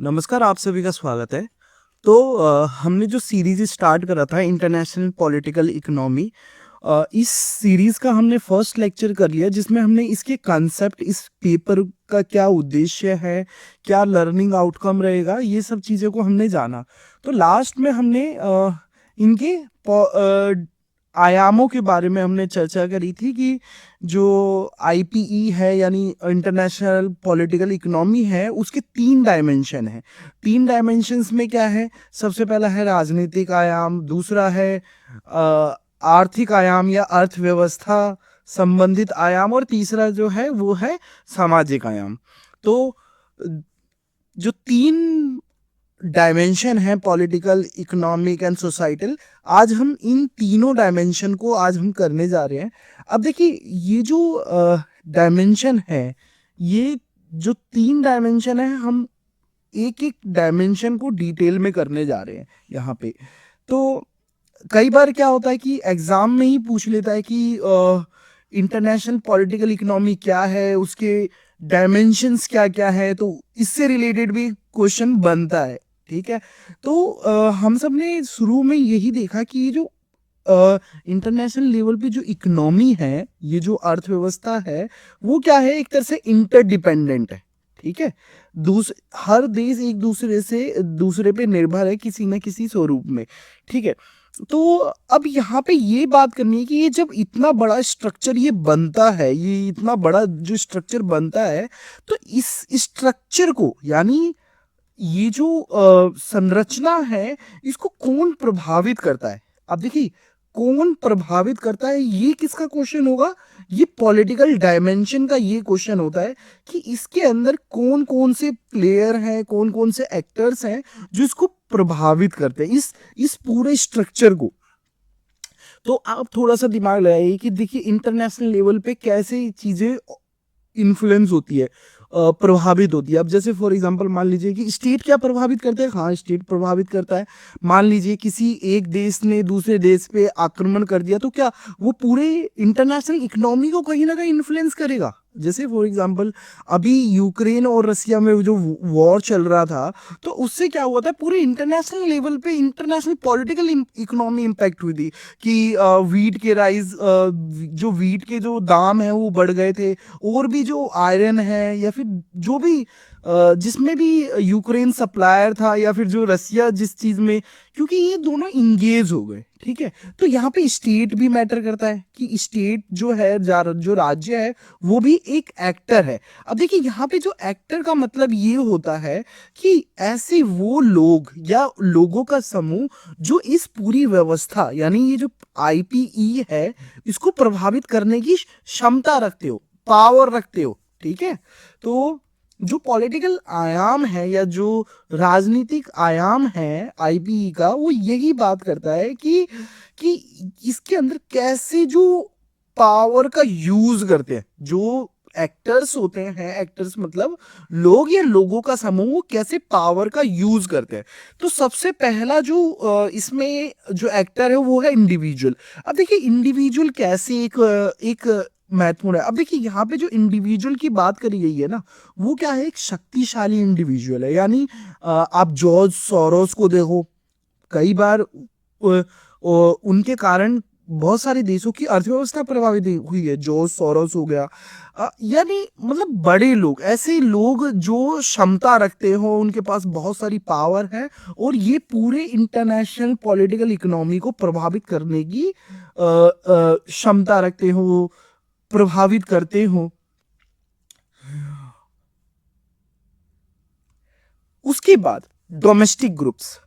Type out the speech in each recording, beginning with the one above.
नमस्कार, आप सभी का स्वागत है। तो हमने जो सीरीज़ स्टार्ट करा था इंटरनेशनल पॉलिटिकल इकोनॉमी, इस सीरीज़ का हमने फर्स्ट लेक्चर कर लिया जिसमें हमने इसके कॉन्सेप्ट, इस पेपर का क्या उद्देश्य है, क्या लर्निंग आउटकम रहेगा, ये सब चीज़ों को हमने जाना। तो लास्ट में हमने इनके आयामों के बारे में हमने चर्चा करी थी कि जो आईपीई है यानी इंटरनेशनल पॉलिटिकल इकोनॉमी है, उसके 3 डायमेंशन हैं। 3 डायमेंशंस में क्या है? सबसे पहला है राजनीतिक आयाम, दूसरा है आर्थिक आयाम या अर्थव्यवस्था संबंधित आयाम, और तीसरा जो है वो है सामाजिक आयाम। तो जो 3 डायमेंशन है पॉलिटिकल, इकोनॉमिक एंड सोसाइटल, आज हम इन तीनों डायमेंशन को आज हम करने जा रहे हैं। अब देखिए, ये जो डायमेंशन है, ये जो 3 डायमेंशन है, हम एक एक डायमेंशन को डिटेल में करने जा रहे हैं यहाँ पे। तो कई बार क्या होता है कि एग्जाम में ही पूछ लेता है कि इंटरनेशनल पॉलिटिकल इकोनॉमी क्या है, उसके डायमेंशंस क्या क्या है, तो इससे रिलेटेड भी क्वेश्चन बनता है। ठीक है, तो हम सब ने शुरू में यही देखा कि ये जो इंटरनेशनल लेवल पे जो इकोनॉमी है, ये जो अर्थव्यवस्था है, वो क्या है, एक तरह से इंटरडिपेंडेंट है। ठीक है, हर देश एक दूसरे से दूसरे पे निर्भर है किसी न किसी स्वरूप में। ठीक है, तो अब यहाँ पे ये बात करनी है कि ये जब इतना बड़ा स्ट्रक्चर ये बनता है, ये इतना बड़ा जो स्ट्रक्चर बनता है, तो इस स्ट्रक्चर को यानी ये जो संरचना है, इसको कौन प्रभावित करता है? अब देखिए, कौन प्रभावित करता है, ये किसका क्वेश्चन होगा? ये पॉलिटिकल डायमेंशन का ये क्वेश्चन होता है कि इसके अंदर कौन कौन से प्लेयर हैं, कौन कौन से एक्टर्स हैं जो इसको प्रभावित करते हैं, इस पूरे स्ट्रक्चर को। तो आप थोड़ा सा दिमाग लगाइए कि देखिए, इंटरनेशनल लेवल पे कैसे चीजें इन्फ्लुएंस होती है, प्रभावित होती है। अब जैसे फॉर एग्जांपल मान लीजिए कि स्टेट क्या प्रभावित करता है? हाँ, स्टेट प्रभावित करता है। मान लीजिए किसी एक देश ने दूसरे देश पे आक्रमण कर दिया, तो क्या वो पूरे इंटरनेशनल इकोनॉमी को कहीं ना कहीं इन्फ्लुएंस करेगा? जैसे फॉर एग्जांपल अभी यूक्रेन और रसिया में जो वॉर चल रहा था, तो उससे क्या हुआ था, पूरे इंटरनेशनल लेवल पे इंटरनेशनल पॉलिटिकल इकोनॉमी इम्पैक्ट हुई थी कि वीट के राइज, जो वीट के जो दाम है वो बढ़ गए थे, और भी जो आयरन है या फिर जो भी जिसमें भी यूक्रेन सप्लायर था, या फिर जो रसिया जिस चीज में, क्योंकि ये दोनों इंगेज हो गए। ठीक है, तो यहाँ पे स्टेट भी मैटर करता है कि स्टेट जो है, जो राज्य है, वो भी एक एक्टर है। अब देखिए, यहाँ पे जो एक्टर का मतलब ये होता है कि ऐसे वो लोग या लोगों का समूह जो इस पूरी व्यवस्था यानी ये जो आईपीई है, इसको प्रभावित करने की क्षमता रखते हो, पावर रखते हो। ठीक है, तो जो पॉलिटिकल आयाम है या जो राजनीतिक आयाम है आईपीई का, वो यही बात करता है कि इसके अंदर कैसे जो पावर का यूज करते हैं, जो एक्टर्स होते हैं, एक्टर्स मतलब लोग या लोगों का समूह, वो कैसे पावर का यूज करते हैं। तो सबसे पहला जो इसमें जो एक्टर है वो है इंडिविजुअल। अब देखिए, इंडिविजुअल कैसे एक महत्वपूर्ण है। अब देखिए, यहाँ पे जो इंडिविजुअल की बात करी गई है ना, वो क्या है, एक शक्तिशाली इंडिविजुअल है। यानी आप जॉर्ज सोरोस को देखो, कई बार उनके कारण बहुत सारे देशों की अर्थव्यवस्था प्रभावित हुई है। जॉर्ज सोरोस हो गया, यानी मतलब बड़े लोग, ऐसे लोग जो क्षमता रखते हो, उनके पास बहुत सारी पावर है, और ये पूरे इंटरनेशनल पॉलिटिकल इकोनॉमी को प्रभावित करने की क्षमता रखते हो, प्रभावित करते हो। उसके बाद डोमेस्टिक ग्रुप्स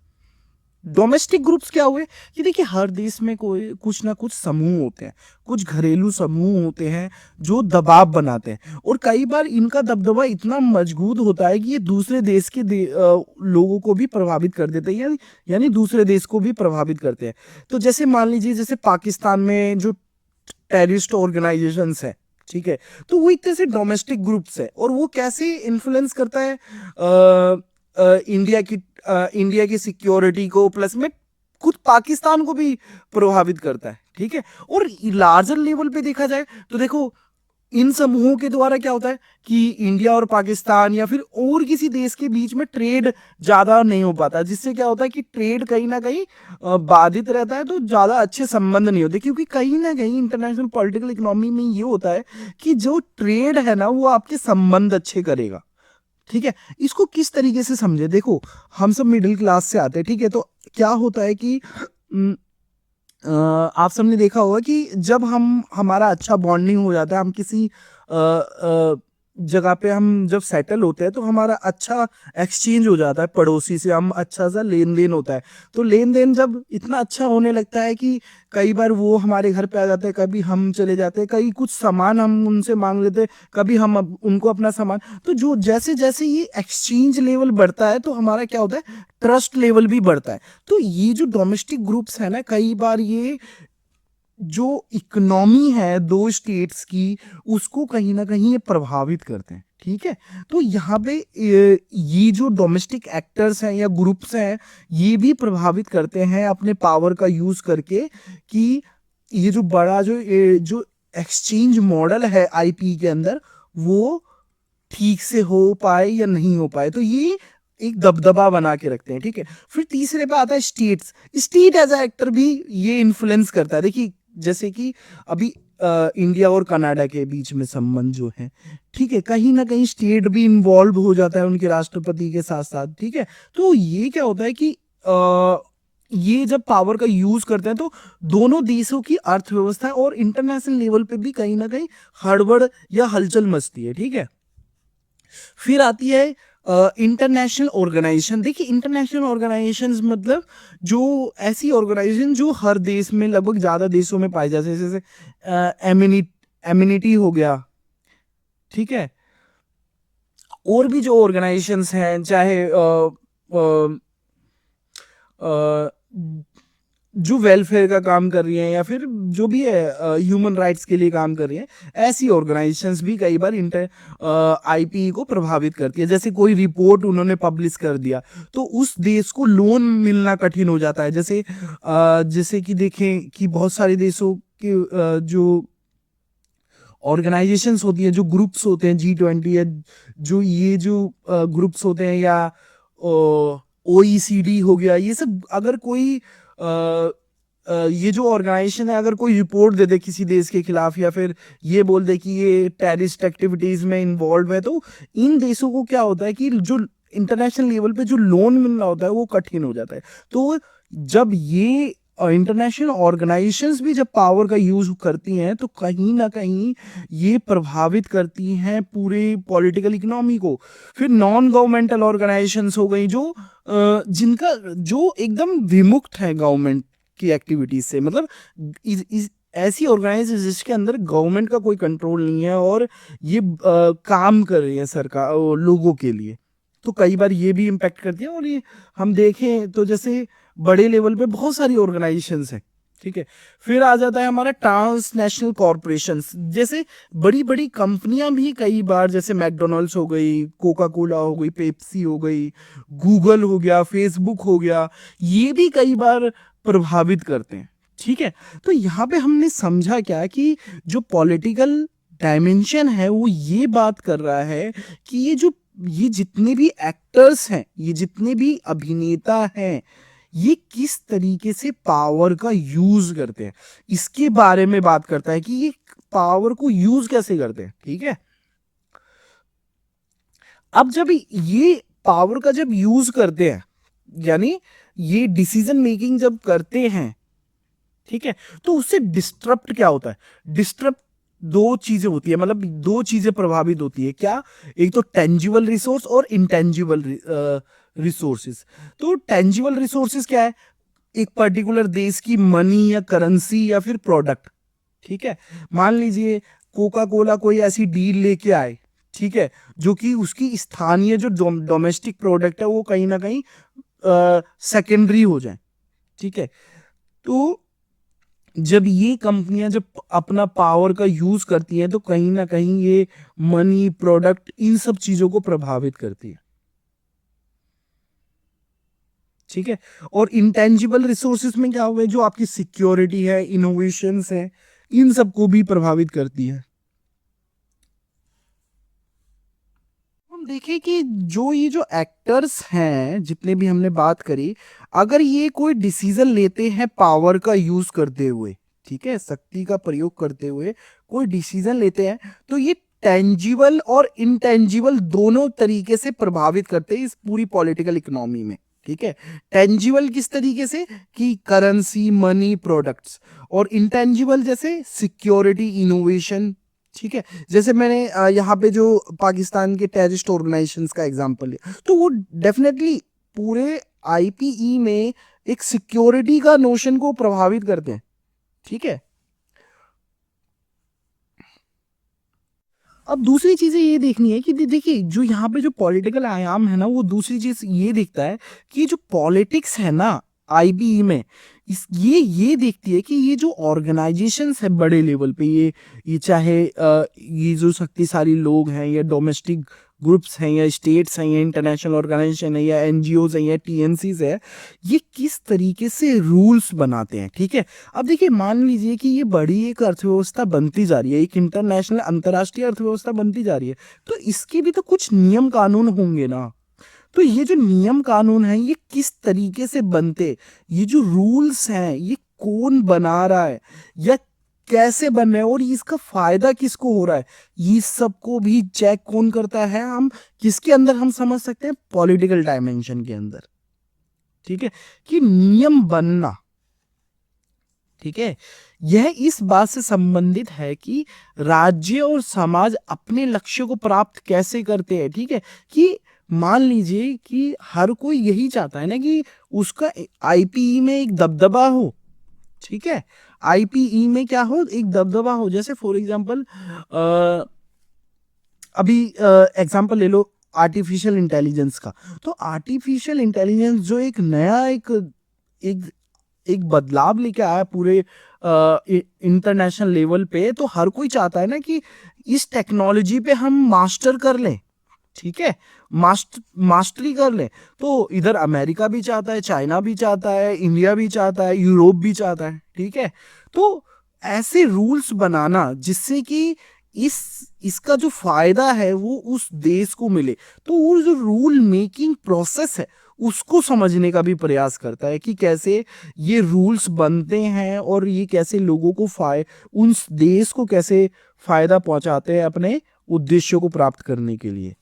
क्या हुए कि देखिए, हर देश में कोई कुछ ना कुछ समूह होते हैं, कुछ घरेलू समूह होते हैं जो दबाव बनाते हैं, और कई बार इनका दबदबा इतना मजबूत होता है कि ये दूसरे देश के लोगों को भी प्रभावित कर देते हैं, यानी दूसरे देश को भी प्रभावित करते हैं। तो जैसे मान लीजिए, जैसे पाकिस्तान में जो टेररिस्ट ऑर्गेनाइजेशंस है, ठीक है, तो वो एक तरह से डोमेस्टिक ग्रुप्स है, और वो कैसे इन्फ्लुएंस करता है इंडिया की सिक्योरिटी को, प्लस में खुद पाकिस्तान को भी प्रभावित करता है। ठीक है, और लार्जर लेवल पे देखा जाए तो देखो, इन समूहों के द्वारा क्या होता है कि इंडिया और पाकिस्तान या फिर और किसी देश के बीच में ट्रेड ज्यादा नहीं हो पाता, जिससे क्या होता है कि ट्रेड कहीं ना कहीं बाधित रहता है, तो ज्यादा अच्छे संबंध नहीं होते, क्योंकि कहीं ना कहीं इंटरनेशनल पॉलिटिकल इकोनॉमी में ये होता है कि जो ट्रेड है ना वो आपके संबंध अच्छे करेगा। ठीक है, इसको किस तरीके से समझे, देखो हम सब मिडिल क्लास से आते हैं, ठीक है, तो क्या होता है कि आप सबने देखा होगा कि जब हम हमारा अच्छा बॉन्डिंग हो जाता है, हम किसी जगह पे हम जब सेटल होते हैं तो हमारा अच्छा एक्सचेंज हो जाता है, पड़ोसी से हम अच्छा सा लेन देन होता है। तो लेन देन जब इतना अच्छा होने लगता है कि कई बार वो हमारे घर पे आ जाते हैं, कभी हम चले जाते हैं, कई कुछ सामान हम उनसे मांग लेते हैं, कभी हम उनको अपना सामान, तो जो जैसे जैसे ये एक्सचेंज लेवल बढ़ता है तो हमारा क्या होता है, ट्रस्ट लेवल भी बढ़ता है। तो ये जो डोमेस्टिक ग्रुप्स है ना, कई बार ये जो इकोनॉमी है दो स्टेट्स की, उसको कहीं ना कहीं ये प्रभावित करते हैं। ठीक है, तो यहाँ पे ये जो डोमेस्टिक एक्टर्स हैं या ग्रुप्स हैं, ये भी प्रभावित करते हैं अपने पावर का यूज करके कि ये जो बड़ा जो एक्सचेंज मॉडल है आईपी के अंदर, वो ठीक से हो पाए या नहीं हो पाए, तो ये एक दबदबा बना के रखते हैं। ठीक है, फिर तीसरे पे आता है states. State as a actor भी ये इन्फ्लुएंस करता है। देखिए जैसे कि अभी इंडिया और कनाडा के बीच में संबंध जो है, ठीक है, कहीं ना कहीं स्टेट भी इन्वॉल्व हो जाता है उनके राष्ट्रपति के साथ साथ। ठीक है, तो ये क्या होता है कि ये जब पावर का यूज करते हैं तो दोनों देशों की अर्थव्यवस्था और इंटरनेशनल लेवल पे भी कहीं ना कहीं हड़बड़ या हलचल मचती है। ठीक है, फिर आती है इंटरनेशनल ऑर्गेनाइजेशन। देखिए इंटरनेशनल ऑर्गेनाइजेशन मतलब जो ऐसी ऑर्गेनाइजेशन जो हर देश में, लगभग ज्यादा देशों में पाई जाती है, जैसे एमिनिटी हो गया। ठीक है, और भी जो ऑर्गेनाइजेशंस हैं, चाहे अ, जो वेलफेयर का काम कर रही हैं या फिर जो भी है ह्यूमन राइट्स के लिए काम कर रही हैं, ऐसी ऑर्गेनाइजेशंस भी कई बार इंटर आईपी को प्रभावित करती है। जैसे कोई रिपोर्ट उन्होंने पब्लिश कर दिया तो उस देश को लोन मिलना कठिन हो जाता है। जैसे कि देखें कि बहुत सारे देशों के जो ऑर्गेनाइजेशंस होती हैं, जो ग्रुप्स होते हैं, G20 या जो ये जो ग्रुप्स होते हैं, या OECD हो गया, ये सब अगर कोई ये जो ऑर्गेनाइजेशन है अगर कोई रिपोर्ट दे दे किसी देश के खिलाफ, या फिर ये बोल दे कि ये टेररिस्ट एक्टिविटीज में इन्वॉल्व है, तो इन देशों को क्या होता है कि जो इंटरनेशनल लेवल पे जो लोन मिलना होता है वो कठिन हो जाता है। तो जब ये इंटरनेशनल ऑर्गेनाइजेशंस भी जब पावर का यूज करती हैं तो कहीं ना कहीं ये प्रभावित करती हैं पूरे पॉलिटिकल इकोनॉमी को। फिर नॉन गवर्नमेंटल ऑर्गेनाइजेशंस हो गई जो जिनका जो एकदम विमुक्त है गवर्नमेंट की एक्टिविटीज से, मतलब ऐसी ऑर्गेनाइजेशन जिसके अंदर गवर्नमेंट का कोई कंट्रोल नहीं है और ये काम कर रही है सरकार लोगों के लिए, तो कई बार ये भी इम्पेक्ट करती है। और ये हम देखें तो जैसे बड़े लेवल पे बहुत सारी ऑर्गेनाइजेशंस हैं। ठीक है, फिर आ जाता है हमारा ट्रांसनेशनल कॉरपोरेशंस। जैसे बड़ी बड़ी कंपनियां भी कई बार, जैसे मैकडोनल्ड्स हो गई, कोका कोला हो गई, पेप्सी हो गई, गूगल हो गया, फेसबुक हो गया, ये भी कई बार प्रभावित करते हैं। ठीक है, तो यहाँ पे हमने समझा क्या कि जो पॉलिटिकल डायमेंशन है वो ये बात कर रहा है कि ये जितने भी एक्टर्स हैं, ये जितने भी अभिनेता हैं, ये किस तरीके से पावर का यूज करते हैं, इसके बारे में बात करता है कि ये पावर को यूज कैसे करते हैं। ठीक है, अब जब ये पावर का जब यूज करते हैं, यानी ये डिसीजन मेकिंग जब करते हैं, ठीक है, तो उससे डिस्टरप्ट क्या होता है, डिस्टरप्ट दो चीजें होती है, मतलब दो चीजें प्रभावित होती है क्या, एक तो टेंजिबल रिसोर्स और इंटेंजिबल रिसोर्सेस। तो टेंजिबल रिसोर्सेस क्या है, एक पर्टिकुलर देश की मनी या करेंसी या फिर प्रोडक्ट। ठीक है, मान लीजिए कोका कोला कोई ऐसी डील लेके आए, ठीक है, जो कि उसकी स्थानीय जो डोमेस्टिक प्रोडक्ट है वो कहीं ना कहीं सेकेंडरी हो जाए। ठीक है, तो जब ये कंपनियां जब अपना पावर का यूज करती हैं तो कहीं ना कहीं ये मनी, प्रोडक्ट, इन सब चीजों को प्रभावित करती है। ठीक है, और इंटेंजिबल रिसोर्सेज में क्या हुआ है, जो आपकी सिक्योरिटी है, इनोवेशंस है, इन सबको भी प्रभावित करती है। देखिए कि जो एक्टर्स हैं जितने भी हमने बात करी, अगर ये कोई डिसीजन लेते हैं पावर का यूज करते हुए, ठीक है, शक्ति का प्रयोग करते हुए कोई डिसीजन लेते हैं, तो ये टेंजिबल और इनटेंजिबल दोनों तरीके से प्रभावित करते हैं इस पूरी पॉलिटिकल इकोनॉमी में। ठीक है, टेंजिबल किस तरीके से कि करेंसी, मनी, प्रोडक्ट्स, और इंटेंजिबल जैसे सिक्योरिटी, इनोवेशन। ठीक है, जैसे मैंने यहाँ पे जो पाकिस्तान के टेररिस्ट ऑर्गेनाइजेशंस का एग्जांपल लिया, तो वो डेफिनेटली पूरे आईपीई में एक सिक्योरिटी का नोशन को प्रभावित करते हैं। ठीक है, अब दूसरी चीजें ये देखनी है कि देखिए जो यहाँ पे जो पॉलिटिकल आयाम है ना, वो दूसरी चीज ये दिखता है कि जो पॉलिटिक्स है ना आईबीई में, इस ये देखती है कि ये जो ऑर्गेनाइजेशंस है बड़े लेवल पे, ये चाहे ये जो शक्तिशाली लोग हैं या डोमेस्टिक ग्रुप्स हैं या स्टेट्स हैं या इंटरनेशनल ऑर्गेनाइजेशन है या एनजीओज हैं या टीएनसीज है, ये किस तरीके से रूल्स बनाते हैं। ठीक है, अब देखिए मान लीजिए कि ये बड़ी एक अर्थव्यवस्था बनती जा रही है, एक इंटरनेशनल अंतर्राष्ट्रीय अर्थव्यवस्था बनती जा रही है, तो इसके भी तो कुछ नियम कानून होंगे ना। तो ये जो नियम कानून है ये किस तरीके से बनते, ये जो रूल्स हैं ये कौन बना रहा है या कैसे बन रहे हैं और इसका फायदा किसको हो रहा है, ये सबको भी चेक कौन करता है, हम किसके अंदर हम समझ सकते हैं, पॉलिटिकल डायमेंशन के अंदर। ठीक है, कि नियम बनना, ठीक है, यह इस बात से संबंधित है कि राज्य और समाज अपने लक्ष्यों को प्राप्त कैसे करते हैं। ठीक है, कि मान लीजिए कि हर कोई यही चाहता है ना कि उसका आईपीई में एक दबदबा हो। ठीक है, आईपीई में क्या हो, एक दबदबा हो। जैसे फॉर एग्जांपल अभी एग्जांपल ले लो आर्टिफिशियल इंटेलिजेंस का। तो आर्टिफिशियल इंटेलिजेंस जो एक नया एक एक बदलाव लेके आया पूरे इंटरनेशनल लेवल पे, तो हर कोई चाहता है ना कि इस टेक्नोलॉजी पे हम मास्टर कर लें। ठीक है, मास्टरी कर लें। तो इधर अमेरिका भी चाहता है, चाइना भी चाहता है, इंडिया भी चाहता है, यूरोप भी चाहता है। ठीक है, तो ऐसे रूल्स बनाना जिससे कि इसका जो फायदा है वो उस देश को मिले, तो वो जो रूल मेकिंग प्रोसेस है उसको समझने का भी प्रयास करता है कि कैसे ये रूल्स बनते हैं और ये कैसे लोगों को उन देश को कैसे फायदा पहुंचाते हैं अपने उद्देश्यों को प्राप्त करने के लिए।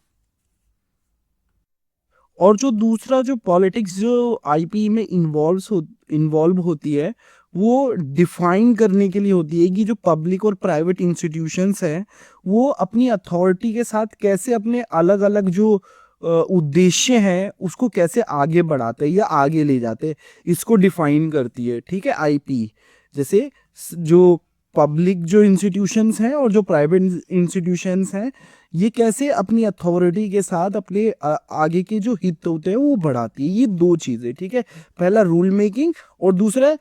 और जो दूसरा जो पॉलिटिक्स जो आईपी में इन्वॉल्व होती है, वो डिफाइन करने के लिए होती है कि जो पब्लिक और प्राइवेट इंस्टीट्यूशंस हैं वो अपनी अथॉरिटी के साथ कैसे अपने अलग अलग जो उद्देश्य हैं उसको कैसे आगे बढ़ाते हैं या आगे ले जाते हैं, इसको डिफाइन करती है। ठीक है, आईपी जैसे जो पब्लिक जो इंस्टीट्यूशंस हैं और जो प्राइवेट इंस्टीट्यूशंस हैं, ये कैसे अपनी अथॉरिटी के साथ अपने आगे के जो हित होते हैं वो बढ़ाती है। ये दो चीज़ें। ठीक है, पहला रूल मेकिंग और दूसरा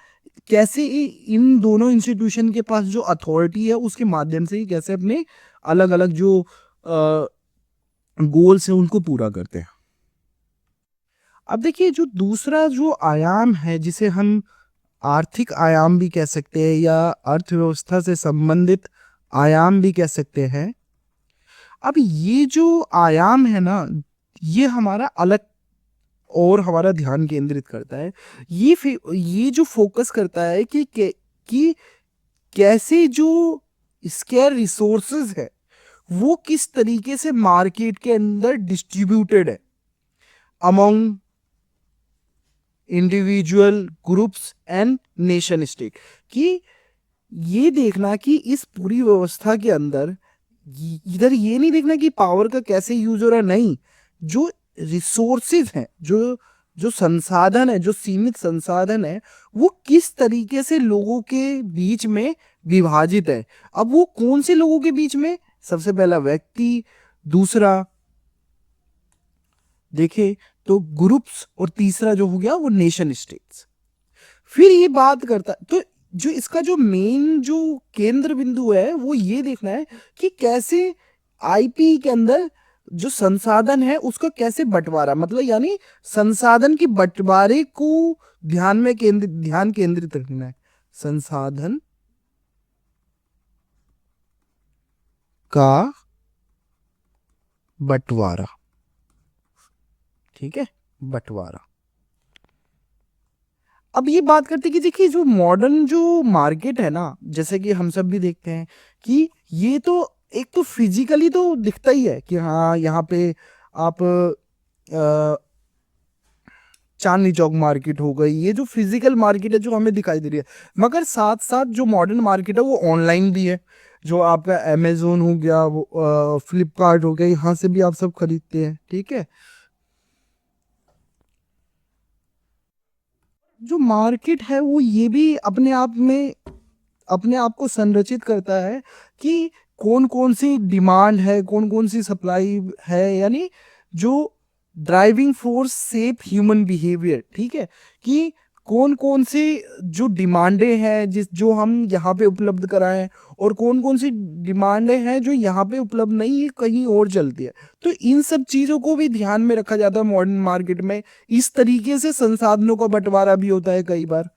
कैसे इन दोनों इंस्टीट्यूशन के पास जो अथॉरिटी है उसके माध्यम से ही कैसे अपने अलग अलग जो गोल्स हैं उनको पूरा करते हैं। अब देखिए जो दूसरा जो आयाम है जिसे हम आर्थिक आयाम भी कह सकते हैं या अर्थव्यवस्था से संबंधित आयाम भी कह सकते हैं। अब ये जो आयाम है ना, ये हमारा अलग और हमारा ध्यान केंद्रित करता है। ये जो फोकस करता है कि कैसे जो स्केयर रिसोर्सेज है वो किस तरीके से मार्केट के अंदर डिस्ट्रीब्यूटेड है among individual groups and nation state. कि ये देखना कि इस पूरी व्यवस्था के अंदर इधर ये नहीं देखना कि पावर का कैसे यूज हो रहा है, नहीं, जो रिसोर्सेज हैं, जो जो संसाधन है, जो सीमित संसाधन है, वो किस तरीके से लोगों के बीच में विभाजित है। अब वो कौन से लोगों के बीच में, सबसे पहला व्यक्ति, दूसरा देखे तो ग्रुप्स, और तीसरा जो हो गया वो नेशन स्टेट्स। फिर ये बात करता, तो जो इसका जो मेन जो केंद्र बिंदु है वो ये देखना है कि कैसे आईपी के अंदर जो संसाधन है उसका कैसे बंटवारा, मतलब यानी संसाधन के बंटवारे को ध्यान केंद्रित रखना है। संसाधन का बंटवारा। ठीक है, बंटवारा। अब ये बात करते हैं कि देखिए जो मॉडर्न जो मार्केट है ना, जैसे कि हम सब भी देखते हैं कि ये तो एक तो फिजिकली तो दिखता ही है कि हाँ यहाँ पे आप चांदनी चौक मार्केट हो गई, ये जो फिजिकल मार्केट है जो हमें दिखाई दे रही है, मगर साथ साथ जो मॉडर्न मार्केट है वो ऑनलाइन भी है। जो आपका अमेजोन हो गया, वो फ्लिपकार्ट हो गया, यहाँ से भी आप सब खरीदते हैं, ठीक है। जो मार्केट है वो ये भी अपने आप में अपने आप को संरचित करता है कि कौन कौन सी डिमांड है, कौन कौन सी सप्लाई है, यानी जो driving force shape human behaviour, ठीक है, कि कौन कौन सी जो डिमांडें हैं जिस जो हम यहाँ पे उपलब्ध कराएं, और कौन कौन सी डिमांडें हैं जो यहाँ पे उपलब्ध नहीं है, कहीं और चलती है। तो इन सब चीजों को भी ध्यान में रखा जाता है मॉडर्न मार्केट में। इस तरीके से संसाधनों का बंटवारा भी होता है कई बार।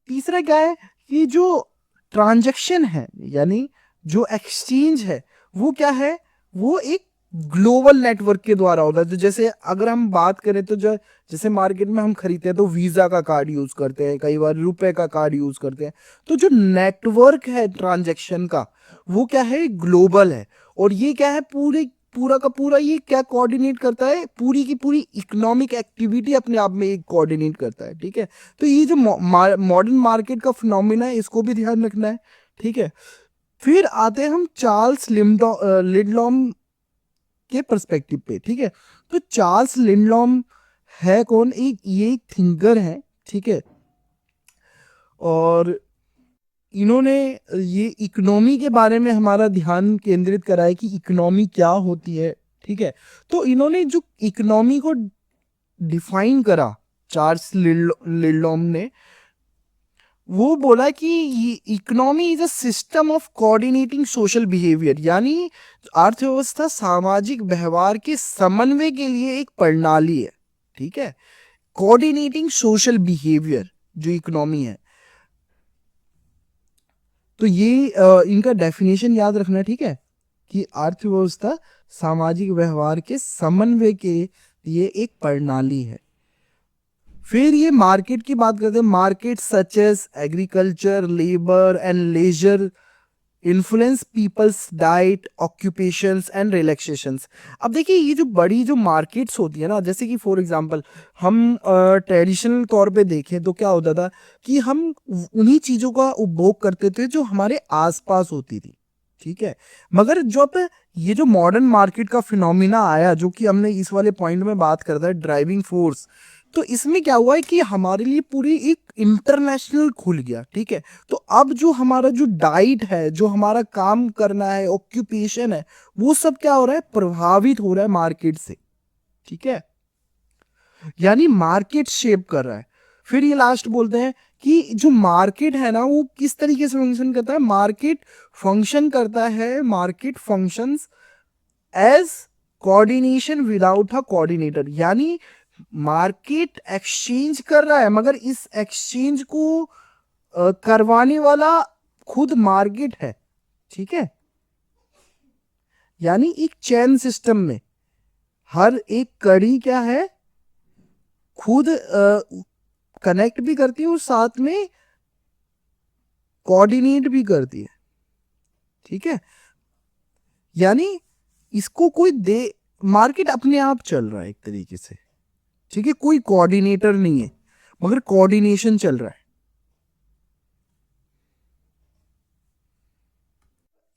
तीसरा क्या है कि जो ट्रांजैक्शन है, यानी जो एक्सचेंज है, वो क्या है, वो एक ग्लोबल नेटवर्क के द्वारा होता है। तो जैसे अगर हम बात करें तो जो जैसे मार्केट में हम खरीदते हैं तो वीजा का कार्ड यूज करते हैं, कई बार रुपए का कार्ड यूज करते हैं। तो जो नेटवर्क है ट्रांजैक्शन का, वो क्या है, ग्लोबल है। और ये क्या है, पूरे पूरा का पूरा ये क्या कोऑर्डिनेट करता है, पूरी की पूरी इकोनॉमिक एक्टिविटी अपने आप में एक कोऑर्डिनेट करता है, ठीक है। तो ये जो मॉडर्न मार्केट का फिनोमिना है, इसको भी ध्यान रखना है, ठीक है। फिर आते हैं हम चार्ल्स लिडलॉम के पर्सपेक्टिव पे, ठीक है। तो चार्ल्स लिडलॉम है कौन, ये एक थिंकर है, ठीक है। और इन्होंने ये इकोनॉमी के बारे में हमारा ध्यान केंद्रित करा है कि इकोनॉमी क्या होती है, ठीक है। तो इन्होंने जो इकोनॉमी को डिफाइन करा, चार्ल्स लिडलॉम ने, वो बोला कि economy is a system of coordinating social behaviour, यानी अर्थव्यवस्था सामाजिक व्यवहार के समन्वय के लिए एक प्रणाली है, ठीक है। कोऑर्डिनेटिंग सोशल बिहेवियर जो इकोनॉमी है, तो ये इनका डेफिनेशन याद रखना, ठीक है, कि अर्थव्यवस्था सामाजिक व्यवहार के समन्वय के लिए एक प्रणाली है। फिर ये मार्केट की बात करते हैं। Market such as agriculture, labour and leisure influence peoples diet, occupations and relaxations. अब देखिए ये जो बड़ी जो मार्केट्स होती है ना, जैसे कि फॉर एग्जांपल हम ट्रेडिशनल तौर पे देखें तो क्या होता था कि हम उन्हीं चीज़ों का उपभोग करते थे जो हमारे आसपास होती थी, ठीक है। मगर जब ये जो मॉडर्न मार्केट का फिनोमिना आया, जो कि हमने इस वाले पॉइंट में बात करता है, ड्राइविंग फोर्स, तो इसमें क्या हुआ है कि हमारे लिए पूरी एक इंटरनेशनल खुल गया, ठीक है। तो अब जो हमारा जो डाइट है, जो हमारा काम करना है, ऑक्यूपेशन है, वो सब क्या हो रहा है, प्रभावित हो रहा है मार्केट से, ठीक है। यानी मार्केट शेप कर रहा है। फिर ये लास्ट बोलते हैं कि जो मार्केट है ना, वो किस तरीके से फंक्शन करता है। Market functions as coordination without a coordinator, यानी मार्केट एक्सचेंज कर रहा है, मगर इस एक्सचेंज को करवाने वाला खुद मार्केट है, ठीक है। यानी एक चेन सिस्टम में हर एक कड़ी क्या है, खुद कनेक्ट भी करती है और साथ में कोऑर्डिनेट भी करती है, ठीक है। यानी इसको कोई दे मार्केट अपने आप चल रहा है एक तरीके से, ठीक है। कोई कोऑर्डिनेटर नहीं है, मगर कोऑर्डिनेशन चल रहा है।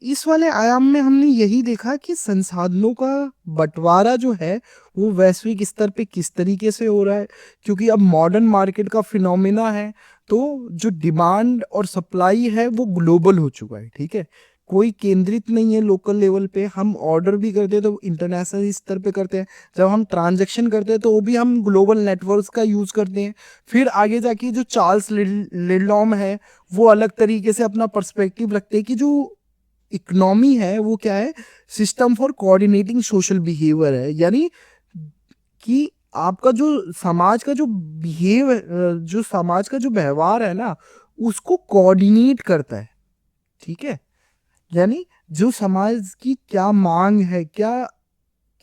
इस वाले आयाम में हमने यही देखा कि संसाधनों का बंटवारा जो है वो वैश्विक स्तर पे किस तरीके से हो रहा है, क्योंकि अब मॉडर्न मार्केट का फिनोमिना है। तो जो डिमांड और सप्लाई है वो ग्लोबल हो चुका है, ठीक है। कोई केंद्रित नहीं है लोकल लेवल पे। हम ऑर्डर भी करते हैं तो इंटरनेशनल स्तर पे करते हैं, जब हम ट्रांजैक्शन करते हैं तो वो भी हम ग्लोबल नेटवर्क्स का यूज करते हैं। फिर आगे जाके जो चार्ल्स लिडलॉम है, वो अलग तरीके से अपना पर्सपेक्टिव रखते हैं कि जो इकोनॉमी है वो क्या है, system for coordinating social behaviour है, यानी कि आपका जो समाज का जो व्यवहार है ना, उसको कोऑर्डिनेट करता है, ठीक है। यानी जो समाज की क्या मांग है, क्या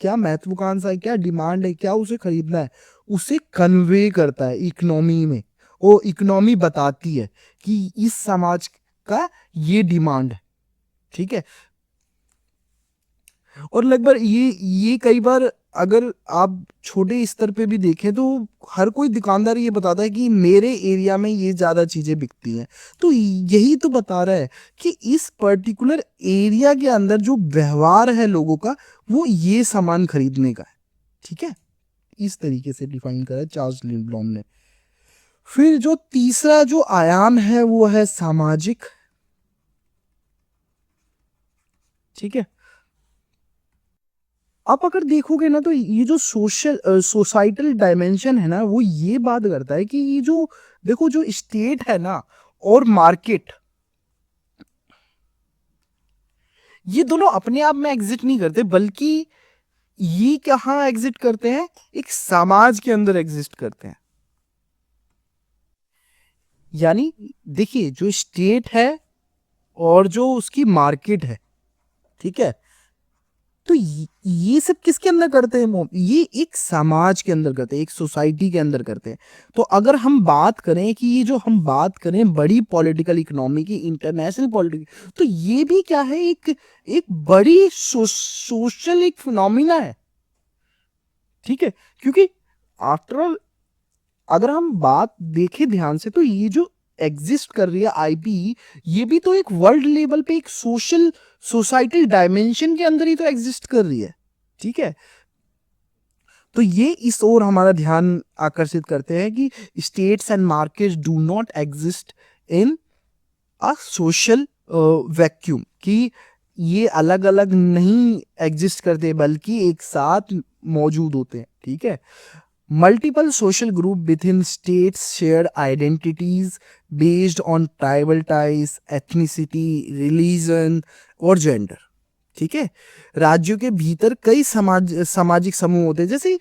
क्या महत्वाकांक्षा है, क्या डिमांड है, क्या उसे खरीदना है, उसे कन्वे करता है इकोनॉमी में। वो इकोनॉमी बताती है कि इस समाज का ये डिमांड है, ठीक है। और लगभग ये कई बार अगर आप छोटे स्तर पे भी देखें तो हर कोई दुकानदार ये बताता है कि मेरे एरिया में ये ज्यादा चीजें बिकती हैं। तो यही तो बता रहा है कि इस पर्टिकुलर एरिया के अंदर जो व्यवहार है लोगों का, वो ये सामान खरीदने का है, ठीक है। इस तरीके से डिफाइन करा है चार्ल्स लिंडब्लॉम ने। फिर जो तीसरा जो आयाम है वो है सामाजिक, ठीक है। आप अगर देखोगे ना तो ये जो सोसाइटल डायमेंशन है ना, वो ये बात करता है कि ये जो देखो जो स्टेट है ना और मार्केट, ये दोनों अपने आप में एग्जिट नहीं करते, बल्कि ये कहाँ एग्जिट करते हैं, एक समाज के अंदर एग्जिस्ट करते हैं। यानी देखिए जो स्टेट है और जो उसकी मार्केट है, ठीक है, तो ये सब किसके अंदर करते हैं मोम, ये एक समाज के अंदर करते हैं, एक सोसाइटी के अंदर करते हैं। तो अगर हम बात करें कि ये जो हम बात करें बड़ी पॉलिटिकल इकोनॉमी की, इंटरनेशनल पॉलिटिक्स, तो ये भी क्या है, एक बड़ी सोशल एक फिनोमिना है, ठीक है। क्योंकि आफ्टर ऑल अगर हम बात देखें ध्यान से तो ये जो एग्जिस्ट कर रही है आईपी, ये भी तो एक वर्ल्ड लेवल पे एक सोसाइटल डायमेंशन के अंदर ही तो एग्जिस्ट कर रही है, ठीक है। तो ये इस ओर हमारा ध्यान आकर्षित करते हैं कि states and markets do not exist in a social vacuum, कि ये अलग अलग नहीं एग्जिस्ट करते बल्कि एक साथ मौजूद होते हैं, ठीक है। Multiple social group within states share identities based on tribal ties, ethnicity, religion और gender, ठीक है। राज्यों के भीतर कई सामाजिक समूह होते हैं, जैसे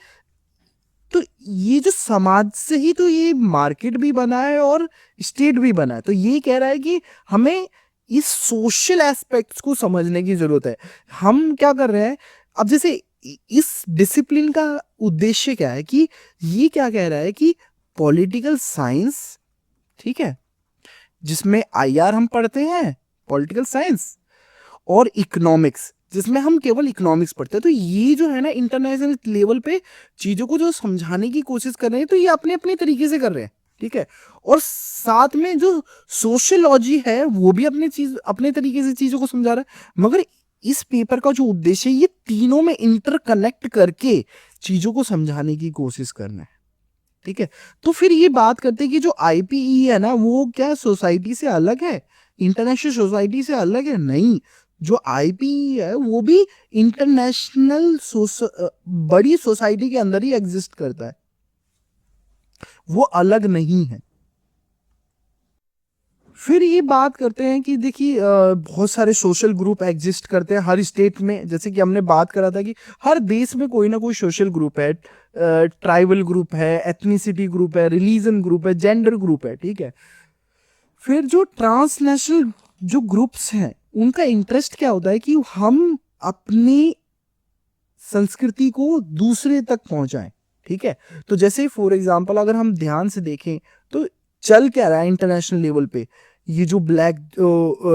तो ये जो समाज से ही तो ये मार्केट भी बना है और स्टेट भी बना है। तो ये कह रहा है कि हमें इस सोशल एस्पेक्ट्स को समझने की जरूरत है। हम क्या कर रहे हैं अब, जैसे इस डिसिप्लिन का उद्देश्य क्या है, कि ये क्या कह रहा है कि पॉलिटिकल साइंस, ठीक है, जिसमें आईआर हम पढ़ते हैं, पॉलिटिकल साइंस, और इकोनॉमिक्स जिसमें हम केवल इकोनॉमिक्स पढ़ते हैं, तो ये जो है ना इंटरनेशनल लेवल पे चीजों को जो समझाने की कोशिश कर रहे हैं, तो ये अपने अपने तरीके से कर रहे हैं, ठीक है। और साथ में जो सोशियोलॉजी है वो भी अपने तरीके से चीजों को समझा रहा है। मगर इस पेपर का जो उद्देश्य है, ये तीनों में इंटरकनेक्ट करके चीजों को समझाने की कोशिश करना है, ठीक है। तो फिर ये बात करते हैं कि जो आईपीई है ना, वो क्या सोसाइटी से अलग है, इंटरनेशनल सोसाइटी से अलग है? नहीं, जो आईपीई है वो भी इंटरनेशनल बड़ी सोसाइटी के अंदर ही एग्जिस्ट करता है, वो अलग नहीं है। फिर ये बात करते हैं कि देखिए बहुत सारे सोशल ग्रुप एग्जिस्ट करते हैं हर स्टेट में, जैसे कि हमने बात करा था कि हर देश में कोई ना कोई सोशल ग्रुप है, ट्राइबल ग्रुप है, एथनिसिटी ग्रुप है, रिलीजन ग्रुप है, जेंडर ग्रुप है, ठीक है। फिर जो ट्रांसनेशनल जो ग्रुप्स हैं उनका इंटरेस्ट क्या होता है कि हम अपनी संस्कृति को दूसरे तक पहुंचाएं, ठीक है। तो जैसे फॉर एग्जांपल अगर हम ध्यान से देखें तो चल क्या रहा है इंटरनेशनल लेवल पे, ये जो ब्लैक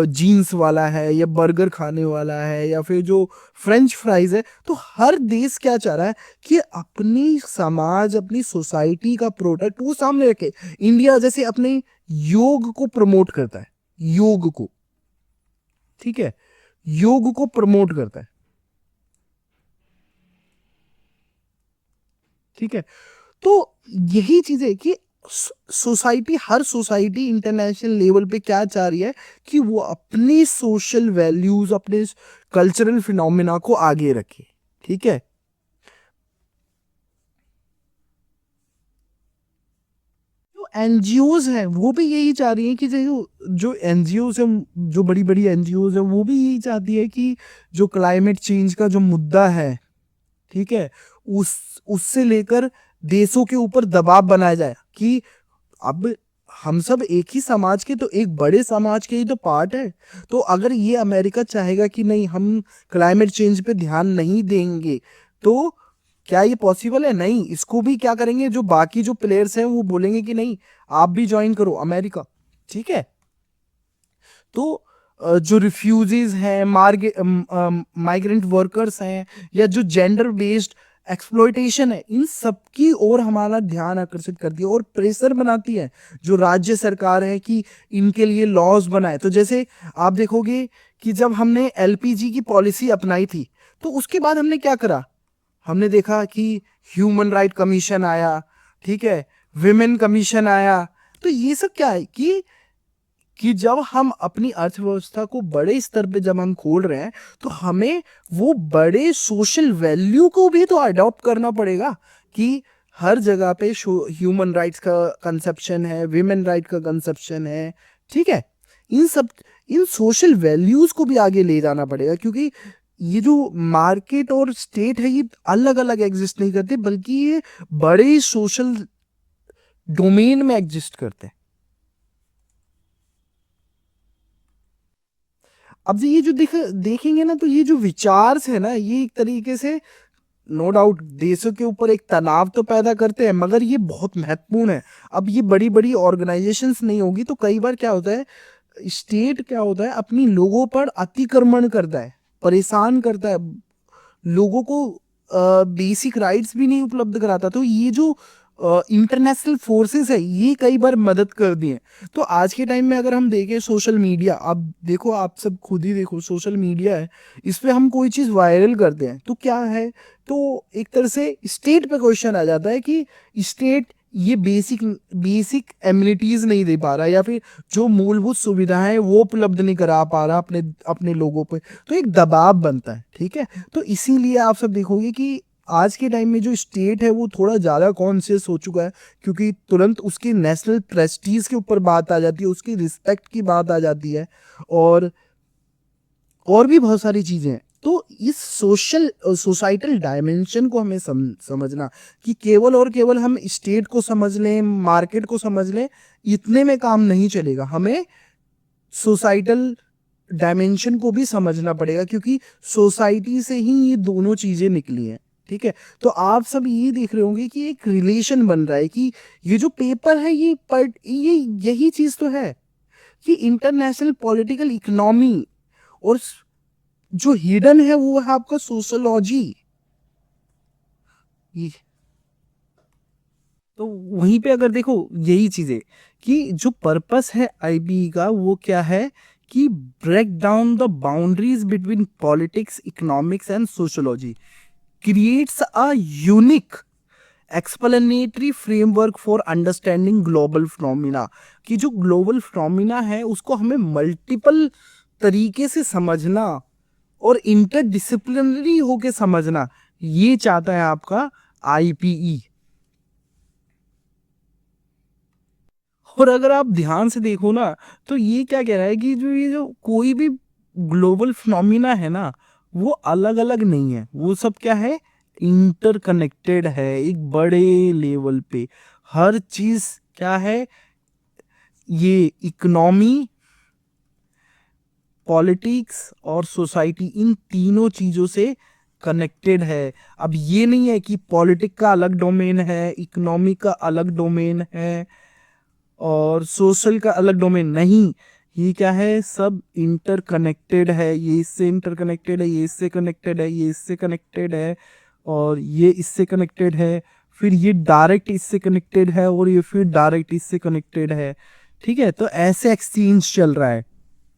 जीन्स वाला है या बर्गर खाने वाला है या फिर जो फ्रेंच फ्राइज है, तो हर देश क्या चाह रहा है कि अपनी समाज अपनी सोसाइटी का प्रोडक्ट वो सामने रखे। इंडिया जैसे अपने योग को प्रमोट करता है, योग को, ठीक है, योग को प्रमोट करता है, ठीक है। तो यही चीज है कि हर सोसाइटी इंटरनेशनल लेवल पे क्या चाह रही है कि वो अपनी सोशल वैल्यूज, अपने कल्चरल फिनोमिना को आगे रखे, ठीक है। जो एनजीओज हैं वो भी यही चाह रही हैं कि जो एनजीओज हैं, जो बड़ी बड़ी एनजीओज हैं, वो भी यही चाहती है कि जो क्लाइमेट चेंज का जो मुद्दा है, ठीक है, उससे लेकर देशों के ऊपर दबाव बनाया जाए कि अब हम सब एक ही समाज के, तो एक बड़े समाज के ही तो पार्ट है। तो अगर ये अमेरिका चाहेगा कि नहीं हम क्लाइमेट चेंज पे ध्यान नहीं देंगे, तो क्या ये पॉसिबल है? नहीं। इसको भी क्या करेंगे, जो बाकी जो प्लेयर्स हैं वो बोलेंगे कि नहीं आप भी ज्वाइन करो अमेरिका, ठीक है। तो जो रिफ्यूजीज हैं, माइग्रेंट वर्कर्स हैं, या जो जेंडर बेस्ड एक्सप्लॉयटेशन है, इन सब की ओर हमारा ध्यान आकर्षित करती है और प्रेशर बनाती है जो राज्य सरकार है कि इनके लिए लॉज बनाए। तो जैसे आप देखोगे कि जब हमने एलपीजी की पॉलिसी अपनाई थी, तो उसके बाद हमने क्या करा, हमने देखा कि ह्यूमन राइट कमीशन आया, ठीक है, विमेन कमीशन आया। तो ये सब क्या है कि जब हम अपनी अर्थव्यवस्था को बड़े स्तर पे जब हम खोल रहे हैं, तो हमें वो बड़े सोशल वैल्यू को भी तो अडॉप्ट करना पड़ेगा कि हर जगह पे ह्यूमन राइट्स का कंसेप्शन है, विमेन राइट का कंसेप्शन है, ठीक है। इन सोशल वैल्यूज को भी आगे ले जाना पड़ेगा, क्योंकि ये जो मार्केट और स्टेट है ये अलग अलग एग्जिस्ट नहीं करते, बल्कि ये बड़े सोशल डोमेन में एग्जिस्ट करते हैं। अब ये जो देखेंगे ना, तो ये जो विचार है ना, ये एक तरीके से नो डाउट देशों के ऊपर एक तनाव तो पैदा करते हैं, मगर ये बहुत महत्वपूर्ण है। अब ये बड़ी बड़ी ऑर्गेनाइजेशंस नहीं होगी तो कई बार क्या होता है, स्टेट क्या होता है अपनी लोगों पर अतिक्रमण करता है, परेशान करता है, लोगों को बेसिक राइट्स भी नहीं उपलब्ध कराता। तो ये जो इंटरनेशनल फोर्सेस है ये कई बार मदद कर दी है। तो आज के टाइम में अगर हम देखें सोशल मीडिया, आप देखो, आप सब खुद ही देखो, सोशल मीडिया है, इस पे हम कोई चीज़ वायरल करते हैं तो क्या है, तो एक तरह से स्टेट पे क्वेश्चन आ जाता है कि स्टेट ये बेसिक बेसिक एम्यूनिटीज नहीं दे पा रहा, या फिर जो मूलभूत सुविधाएं वो उपलब्ध नहीं करा पा रहा अपने अपने लोगों पे। तो एक दबाव बनता है, ठीक है। तो इसीलिए आप सब देखोगे कि आज के टाइम में जो स्टेट है वो थोड़ा ज़्यादा कॉन्शियस हो चुका है, क्योंकि तुरंत उसकी नेशनल प्रेस्टीज के ऊपर बात आ जाती है, उसकी रिस्पेक्ट की बात आ जाती है, और भी बहुत सारी चीज़ें हैं। तो इस सोसाइटल डायमेंशन को हमें समझना कि केवल और केवल हम स्टेट को समझ लें, मार्केट को समझ लें, इतने में काम नहीं चलेगा। हमें सोसाइटल डायमेंशन को भी समझना पड़ेगा, क्योंकि सोसाइटी से ही ये दोनों चीज़ें निकली हैं, ठीक है। तो आप सब ये देख रहे होंगे कि एक रिलेशन बन रहा है कि ये जो पेपर है ये यही चीज़ तो है कि इंटरनेशनल पॉलिटिकल इकोनॉमी, और जो हिडन है वो है आपका सोशोलॉजी। ये तो वहीं पे अगर देखो यही चीजें कि जो पर्पस है आईबी का वो क्या है कि break down the boundaries between politics, economics and sociology, creates a unique explanatory framework for understanding global phenomena. कि जो ग्लोबल फिनोमिना है उसको हमें मल्टीपल तरीके से समझना और इंटरडिसिप्लिनरी होके समझना, ये चाहता है आपका आईपीई। और अगर आप ध्यान से देखो ना, तो ये क्या कह रहा है कि ये जो कोई भी ग्लोबल फिनोमिना है ना, वो अलग अलग नहीं है, वो सब क्या है, इंटरकनेक्टेड है एक बड़े लेवल पे। हर चीज क्या है, ये इकोनॉमी, पॉलिटिक्स और सोसाइटी, इन तीनों चीजों से कनेक्टेड है। अब ये नहीं है कि पॉलिटिक्स का अलग डोमेन है, इकोनॉमी का अलग डोमेन है और सोशल का अलग डोमेन, नहीं। ये क्या है, सब इंटरकनेक्टेड है। ये इससे इंटरकनेक्टेड है, ये इससे कनेक्टेड है, ये इससे कनेक्टेड है, और ये इससे कनेक्टेड है, फिर ये डायरेक्ट इससे कनेक्टेड है, और ये फिर डायरेक्ट इससे कनेक्टेड है, ठीक है। तो ऐसे एक्सचेंज चल रहा है।